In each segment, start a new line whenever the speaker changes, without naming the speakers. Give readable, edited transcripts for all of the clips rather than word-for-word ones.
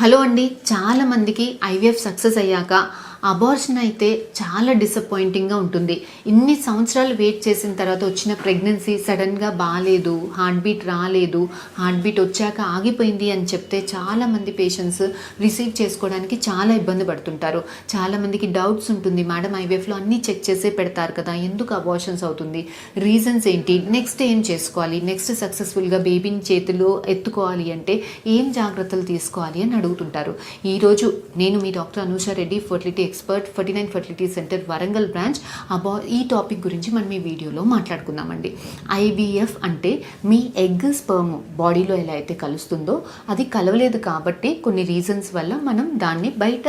Hello అండి, చాలామందికి IVF success అయ్యాక అబార్షన్ అయితే చాలా డిసప్పాయింటింగ్గా ఉంటుంది. ఇన్ని సంవత్సరాలు వెయిట్ చేసిన తర్వాత వచ్చిన ప్రెగ్నెన్సీ సడన్గా బాగాలేదు, హార్ట్ బీట్ రాలేదు, హార్ట్ బీట్ వచ్చాక ఆగిపోయింది అని చెప్తే చాలామంది పేషెంట్స్ రిసీవ్ చేసుకోవడానికి చాలా ఇబ్బంది పడుతుంటారు. చాలామందికి డౌట్స్ ఉంటుంది, మేడం ఐవీఎఫ్లో అన్నీ చెక్ చేసే పెడతారు కదా, ఎందుకు అబార్షన్స్ అవుతుంది, రీజన్స్ ఏంటి, నెక్స్ట్ ఏం చేసుకోవాలి, నెక్స్ట్ సక్సెస్ఫుల్గా బేబీని చేతిలో ఎత్తుకోవాలి అంటే ఏం జాగ్రత్తలు తీసుకోవాలి అని అడుగుతుంటారు. ఈరోజు నేను మీ doctor Anusha Reddy, fertility expert, 49 fertility centre Warangal branch. ఈ టాపిక్ గురించి మనం ఈ వీడియోలో మాట్లాడుకుందామండి. ఐవీఎఫ్ అంటే మీ ఎగ్ స్పర్మ్ బాడీలో ఎలా అయితే కలుస్తుందో అది కలవలేదు కాబట్టి కొన్ని రీజన్స్ వల్ల మనం దాన్ని బయట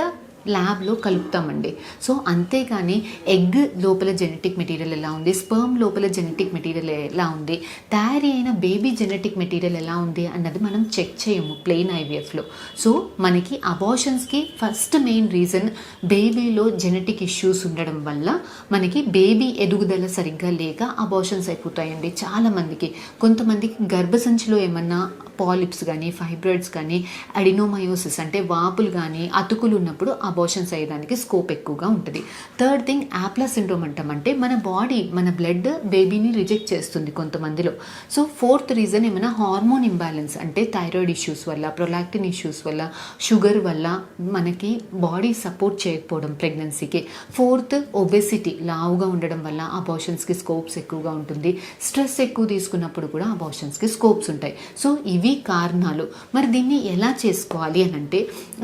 ల్యాబ్లో కలుపుతామండి. సో అంతేగాని ఎగ్ లోపల జెనెటిక్ మెటీరియల్ ఎలా ఉంది, స్పర్మ్ లోపల జెనెటిక్ మెటీరియల్ ఎలా ఉంది, తయారీ అయిన బేబీ జెనెటిక్ మెటీరియల్ ఎలా ఉంది అన్నది మనం చెక్ చేయము ప్లెయిన్ ఐవీఎఫ్లో. సో మనకి అబార్షన్స్కి ఫస్ట్ మెయిన్ రీజన్ బేబీలో జెనెటిక్ ఇష్యూస్ ఉండడం వల్ల మనకి బేబీ ఎదుగుదల సరిగ్గా లేక అబార్షన్స్ అయిపోతాయండి చాలామందికి. కొంతమందికి గర్భసంచిలో ఏమన్నా పాలిప్స్ కానీ, ఫైబ్రాయిడ్స్ కానీ, అడినోమయోసిస్ అంటే వాపులు కానీ, అతుకులు ఉన్నప్పుడు అబార్షన్స్ అయ్యేదానికి స్కోప్ ఎక్కువగా ఉంటుంది. థర్డ్ థింగ్ యాప్లా సిండ్రోమ్ అంటాం, అంటే మన బాడీ మన బ్లడ్ బేబీని రిజెక్ట్ చేస్తుంది కొంతమందిలో. సో ఫోర్త్ రీజన్ ఏమైనా హార్మోన్ ఇంబ్యాలెన్స్ అంటే థైరాయిడ్ ఇష్యూస్ వల్ల, ప్రొలాక్టిన్ ఇష్యూస్ వల్ల, షుగర్ వల్ల మనకి బాడీ సపోర్ట్ చేయకపోవడం ప్రెగ్నెన్సీకి. ఫోర్త్ ఒబెసిటీ, లావుగా ఉండడం వల్ల అబార్షన్స్కి స్కోప్స్ ఎక్కువగా ఉంటుంది. స్ట్రెస్ ఎక్కువ తీసుకున్నప్పుడు కూడా అబార్షన్స్కి స్కోప్స్ ఉంటాయి. సో ఇవి కారణాలు. మరి దీన్ని ఎలా చేసుకోవాలి అని అంటే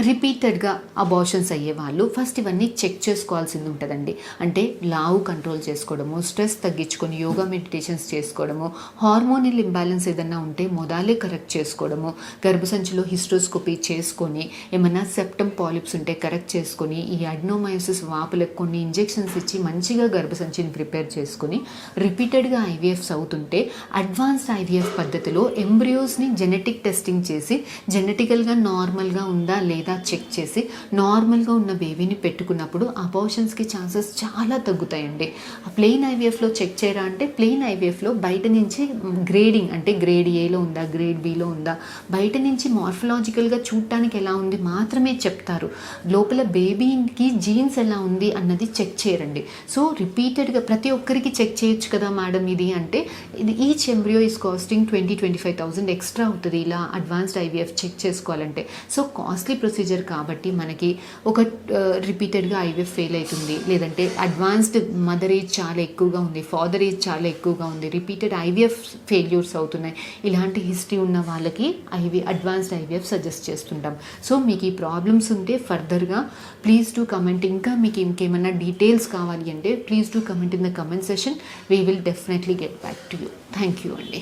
రిపీటెడ్గా అబార్షన్స్ అయ్యే వాళ్ళు ఫస్ట్ ఇవన్నీ చెక్ చేసుకోవాల్సింది ఉంటుందండి. అంటే లావు కంట్రోల్ చేసుకోవడము, స్ట్రెస్ తగ్గించుకొని యోగా మెడిటేషన్స్ చేసుకోవడము, హార్మోనల్ ఇంబ్యాలెన్స్ ఏదన్నా ఉంటే మొదలే కరెక్ట్ చేసుకోవడము, గర్భసంచిలో హిస్ట్రోస్కోపీ చేసుకొని ఏమన్నా సెప్టమ్ పాలిప్స్ ఉంటే కరెక్ట్ చేసుకొని, ఈ అడినోమయోసిస్ వాపులకు కొన్ని ఇంజెక్షన్స్ ఇచ్చి మంచిగా గర్భసంచిని ప్రిపేర్ చేసుకొని రిపీటెడ్గా ఐవీఎఫ్స్ అవుతుంటే అడ్వాన్స్డ్ ఐవీఎఫ్ పద్ధతిలో ఎంబ్రియోస్ని జెనెటిక్ టెస్టింగ్ చేసి జెనెటికల్గా నార్మల్గా ఉందా లేదా చెక్ చేసి నార్మల్గా ఉన్న బేబీని పెట్టుకున్నప్పుడు అబార్షన్స్కి ఛాన్సెస్ చాలా తగ్గుతాయండి. ప్లెయిన్ ఐవీఎఫ్లో చెక్ చేయరా అంటే ప్లెయిన్ ఐవీఎఫ్లో బయట నుంచి గ్రేడింగ్ అంటే గ్రేడ్ ఏలో ఉందా, గ్రేడ్ బిలో ఉందా, బయట నుంచి మార్ఫలాజికల్గా చూడటానికి ఎలా ఉంది మాత్రమే చెప్తారు. లోపల బేబీకి జీన్స్ ఎలా ఉంది అన్నది చెక్ చేయరండి. సో రిపీటెడ్గా ప్రతి ఒక్కరికి చెక్ చేయొచ్చు కదా మేడం ఇది అంటే, ఇది each embryo is costing 20,000-25,000 extra అవుతుంది ఇలా అడ్వాన్స్డ్ ఐవీఎఫ్ చెక్ చేసుకోవాలంటే. సో కాస్ట్లీ ప్రొసీజర్ కాబట్టి మనకి ఒక రిపీటెడ్గా ఐవీఎఫ్ ఫెయిల్ అవుతుంది, లేదంటే అడ్వాన్స్డ్ మదర్ ఏజ్ చాలా ఎక్కువగా ఉంది, ఫాదర్ ఏజ్ చాలా ఎక్కువగా ఉంది, రిపీటెడ్ ఐవీఎఫ్ ఫెయిల్యూర్స్ అవుతున్నాయి, ఇలాంటి హిస్టరీ ఉన్న వాళ్ళకి అడ్వాన్స్డ్ ఐవీఎఫ్ సజెస్ట్ చేస్తుంటాం. సో మీకు ఈ ప్రాబ్లమ్స్ ఉంటే ఫర్దర్గా ప్లీజ్ డూ కమెంట్. ఇంకా మీకు ఇంకేమైనా డీటెయిల్స్ కావాలి అంటే please do comment in the comment session. We will definitely get back to you. Thank you అండి.